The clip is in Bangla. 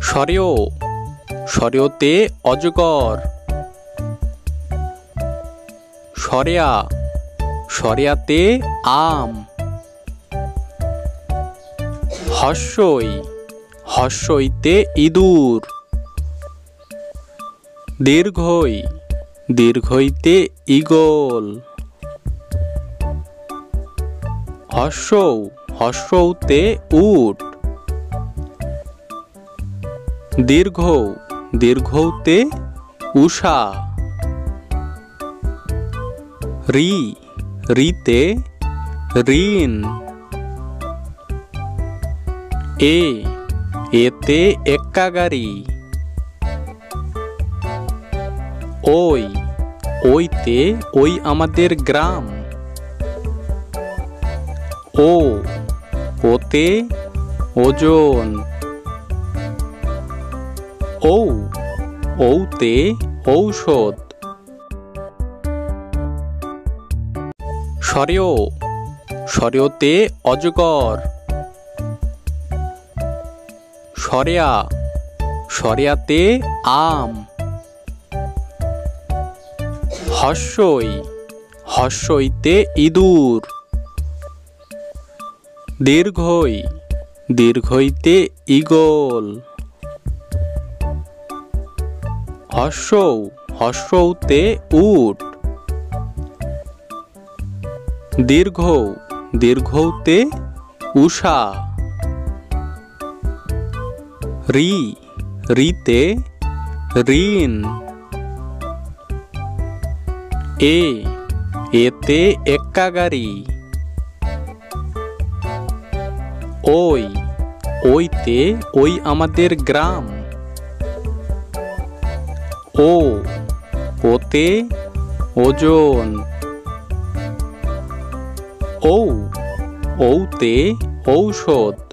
সরেও সরেওতে অজগর। সরেয়া সরেয়াতে আম। হস্যই হস্যইতে ইঁদুর। দীর্ঘই দীর্ঘইতে ঈগল। হস্যৌ হস্যৌতে উট। দীর্ঘ দীর্ঘৌতে উষা। রি রিতে ঋণ। এতে এক্কা গাড়ি। ওই ওইতে ওই আমাদের গ্রাম। ওতে ওজন। ওতে ঔষধ। সরেও সরেওতে অজগর। সরেয়া সরেয়াতে আম। হস্যই হস্যইতে ইঁদুর। দীর্ঘই দীর্ঘইতে ঈগল। হস্যৌ হস্যৌতে উট। দীর্ঘ দীর্ঘৌতে উষা। রি রিতে ঋণ। এতে এক্কা গাড়ি। ওই ওইতে ওই আমাদের গ্রাম। ওতে ওজন। ওতে ঔষধ।